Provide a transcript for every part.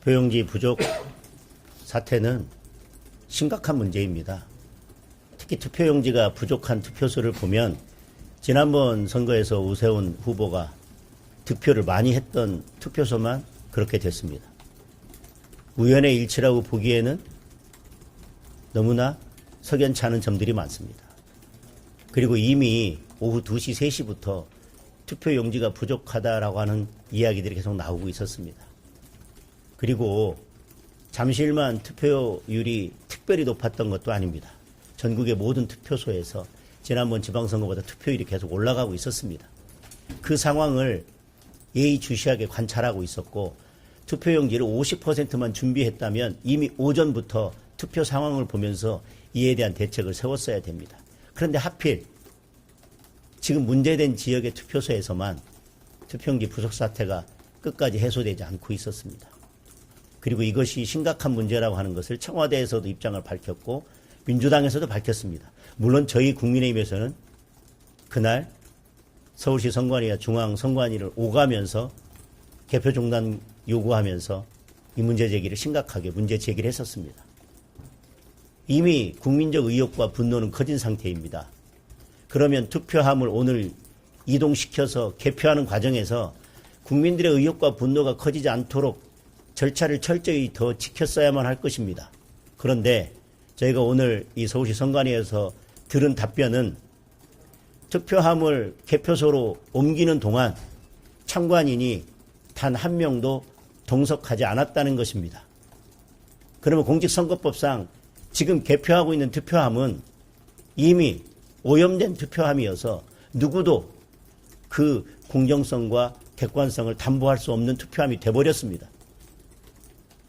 투표용지 부족 사태는 심각한 문제입니다. 특히 투표용지가 부족한 투표소를 보면 지난번 선거에서 오세훈 후보가 득표를 많이 했던 투표소만 그렇게 됐습니다. 우연의 일치라고 보기에는 너무나 석연치 않은 점들이 많습니다. 그리고 이미 오후 2시, 3시부터 투표용지가 부족하다라고 하는 이야기들이 계속 나오고 있었습니다. 그리고 잠실만 투표율이 특별히 높았던 것도 아닙니다. 전국의 모든 투표소에서 지난번 지방선거보다 투표율이 계속 올라가고 있었습니다. 그 상황을 예의주시하게 관찰하고 있었고 투표용지를 50%만 준비했다면 이미 오전부터 투표 상황을 보면서 이에 대한 대책을 세웠어야 됩니다. 그런데 하필 지금 문제된 지역의 투표소에서만 투표용지 부족 사태가 끝까지 해소되지 않고 있었습니다. 그리고 이것이 심각한 문제라고 하는 것을 청와대에서도 입장을 밝혔고 민주당에서도 밝혔습니다. 물론 저희 국민의힘에서는 그날 서울시 선관위와 중앙선관위를 오가면서 개표 중단 요구하면서 이 문제 제기를 심각하게 문제 제기를 했었습니다. 이미 국민적 의혹과 분노는 커진 상태입니다. 그러면 투표함을 오늘 이동시켜서 개표하는 과정에서 국민들의 의혹과 분노가 커지지 않도록 절차를 철저히 더 지켰어야만 할 것입니다. 그런데 저희가 오늘 이 서울시 선관위에서 들은 답변은 투표함을 개표소로 옮기는 동안 참관인이 단 한 명도 동석하지 않았다는 것입니다. 그러면 공직선거법상 지금 개표하고 있는 투표함은 이미 오염된 투표함이어서 누구도 그 공정성과 객관성을 담보할 수 없는 투표함이 돼버렸습니다.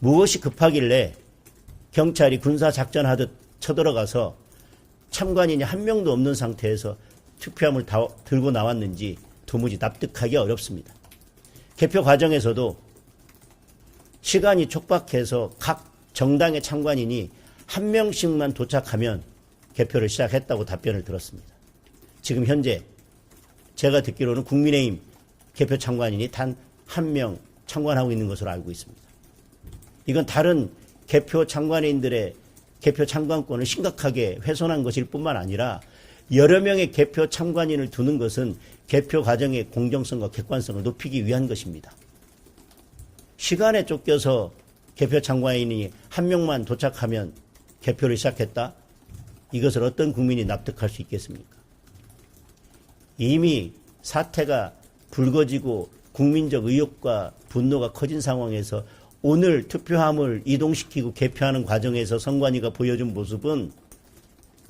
무엇이 급하길래 경찰이 군사작전하듯 쳐들어가서 참관인이 한 명도 없는 상태에서 투표함을 다 들고 나왔는지 도무지 납득하기 어렵습니다. 개표 과정에서도 시간이 촉박해서 각 정당의 참관인이 한 명씩만 도착하면 개표를 시작했다고 답변을 들었습니다. 지금 현재 제가 듣기로는 국민의힘 개표 참관인이 단 한 명 참관하고 있는 것으로 알고 있습니다. 이건 다른 개표 참관인들의 개표 참관권을 심각하게 훼손한 것일 뿐만 아니라 여러 명의 개표 참관인을 두는 것은 개표 과정의 공정성과 객관성을 높이기 위한 것입니다. 시간에 쫓겨서 개표 참관인이 한 명만 도착하면 개표를 시작했다? 이것을 어떤 국민이 납득할 수 있겠습니까? 이미 사태가 불거지고 국민적 의혹과 분노가 커진 상황에서 오늘 투표함을 이동시키고 개표하는 과정에서 선관위가 보여준 모습은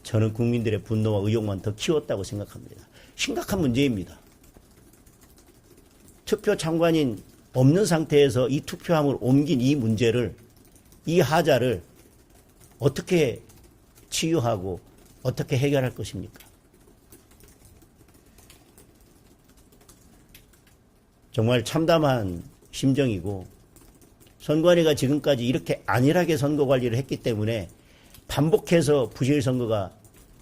저는 국민들의 분노와 의혹만 더 키웠다고 생각합니다. 심각한 문제입니다. 투표 참관인 없는 상태에서 이 투표함을 옮긴 이 문제를, 이 하자를 어떻게 치유하고 어떻게 해결할 것입니까? 정말 참담한 심정이고 선관위가 지금까지 이렇게 안일하게 선거 관리를 했기 때문에 반복해서 부실 선거가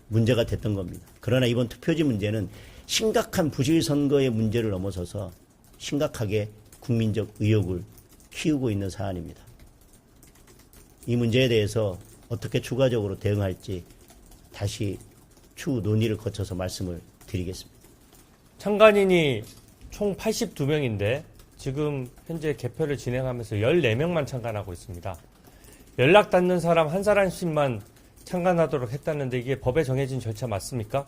문제가 됐던 겁니다. 그러나 이번 투표지 문제는 심각한 부실 선거의 문제를 넘어서서 심각하게 국민적 의혹을 키우고 있는 사안입니다. 이 문제에 대해서 어떻게 추가적으로 대응할지 다시 추후 논의를 거쳐서 말씀을 드리겠습니다. 참관인이 총 82명인데 지금 현재 개표를 진행하면서 14명만 참관하고 있습니다. 연락 닿는 사람 한 사람씩만 참관하도록 했다는데 이게 법에 정해진 절차 맞습니까?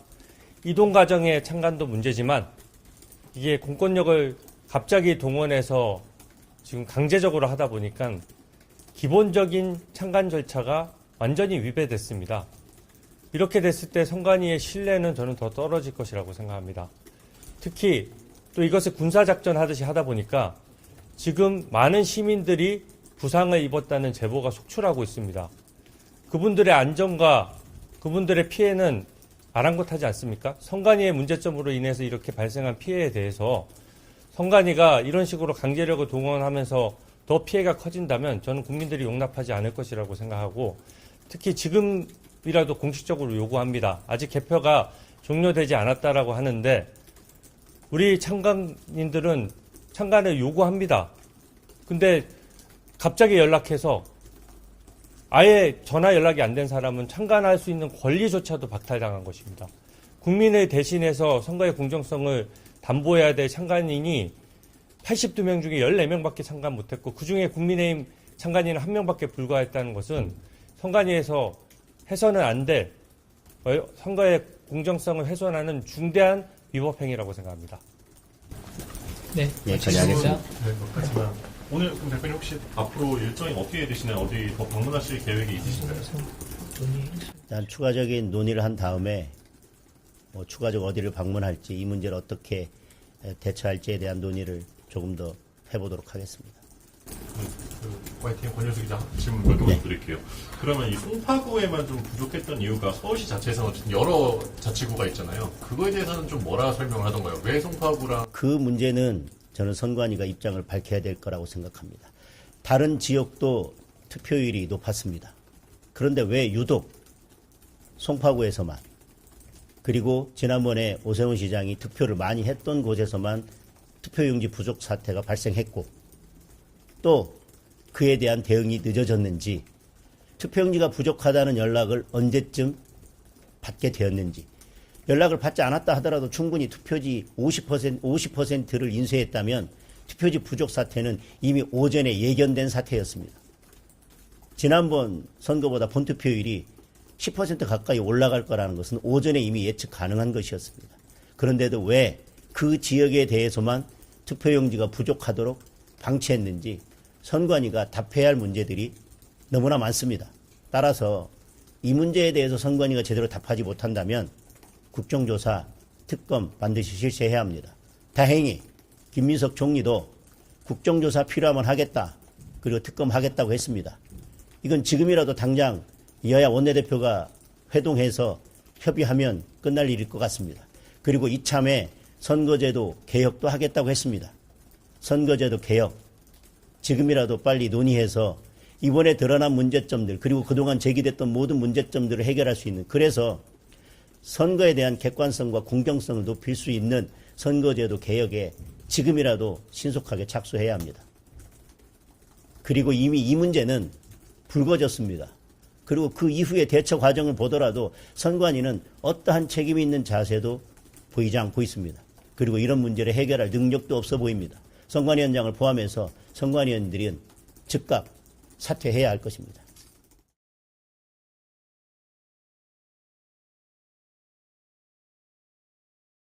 이동 과정의 참관도 문제지만 이게 공권력을 갑자기 동원해서 지금 강제적으로 하다 보니까 기본적인 참관 절차가 완전히 위배됐습니다. 이렇게 됐을 때 선관위의 신뢰는 저는 더 떨어질 것이라고 생각합니다. 특히 또 이것을 군사작전 하듯이 하다 보니까 지금 많은 시민들이 부상을 입었다는 제보가 속출하고 있습니다. 그분들의 안전과 그분들의 피해는 아랑곳하지 않습니까? 선관위의 문제점으로 인해서 이렇게 발생한 피해에 대해서 선관위가 이런 식으로 강제력을 동원하면서 더 피해가 커진다면 저는 국민들이 용납하지 않을 것이라고 생각하고 특히 지금이라도 공식적으로 요구합니다. 아직 개표가 종료되지 않았다라고 하는데 우리 참관인들은 참관을 요구합니다. 근데 갑자기 연락해서 아예 전화 연락이 안 된 사람은 참관할 수 있는 권리조차도 박탈당한 것입니다. 국민을 대신해서 선거의 공정성을 담보해야 될 참관인이 82명 중에 14명밖에 참관 못했고 그중에 국민의힘 참관인은 1명밖에 불과했다는 것은 선관위에서 해서는 안 될 선거의 공정성을 훼손하는 중대한 위법 행위라고 생각합니다. 네, 예, 진행하겠습니다. 네, 그렇지만 오늘 그럼 대표님 혹시 앞으로 일정이 어떻게 되시나요? 어디 더 방문하실 계획이 있으신가요? 일단 추가적인 논의를 한 다음에 뭐 추가적 어디를 방문할지 이 문제를 어떻게 대처할지에 대한 논의를 조금 더 해보도록 하겠습니다. YTN 권현수 기자 질문 몇 개만 드릴게요. 그러면 이 송파구에만 좀 부족했던 이유가 서울시 자체에서는 여러 자치구가 있잖아요. 그거에 대해서는 좀 뭐라 설명을 하던가요? 왜 송파구랑 그 문제는 저는 선관위가 입장을 밝혀야 될 거라고 생각합니다. 다른 지역도 투표율이 높았습니다. 그런데 왜 유독 송파구에서만 그리고 지난번에 오세훈 시장이 투표를 많이 했던 곳에서만 투표용지 부족 사태가 발생했고 또 그에 대한 대응이 늦어졌는지 투표용지가 부족하다는 연락을 언제쯤 받게 되었는지 연락을 받지 않았다 하더라도 충분히 투표지 50%를 인쇄했다면 투표지 부족 사태는 이미 오전에 예견된 사태였습니다. 지난번 선거보다 본투표율이 10% 가까이 올라갈 거라는 것은 오전에 이미 예측 가능한 것이었습니다. 그런데도 왜 그 지역에 대해서만 투표용지가 부족하도록 방치했는지 선관위가 답해야 할 문제들이 너무나 많습니다. 따라서 이 문제에 대해서 선관위가 제대로 답하지 못한다면 국정조사, 특검 반드시 실시해야 합니다. 다행히 김민석 총리도 국정조사 필요하면 하겠다. 그리고 특검하겠다고 했습니다. 이건 지금이라도 당장 여야 원내대표가 회동해서 협의하면 끝날 일일 것 같습니다. 그리고 이참에 선거제도 개혁도 하겠다고 했습니다. 선거제도 개혁 지금이라도 빨리 논의해서 이번에 드러난 문제점들 그리고 그동안 제기됐던 모든 문제점들을 해결할 수 있는 그래서 선거에 대한 객관성과 공정성을 높일 수 있는 선거제도 개혁에 지금이라도 신속하게 착수해야 합니다. 그리고 이미 이 문제는 불거졌습니다. 그리고 그 이후의 대처 과정을 보더라도 선관위는 어떠한 책임이 있는 자세도 보이지 않고 있습니다. 그리고 이런 문제를 해결할 능력도 없어 보입니다. 선관위원장을 포함해서 선관위원들은 즉각 사퇴해야 할 것입니다.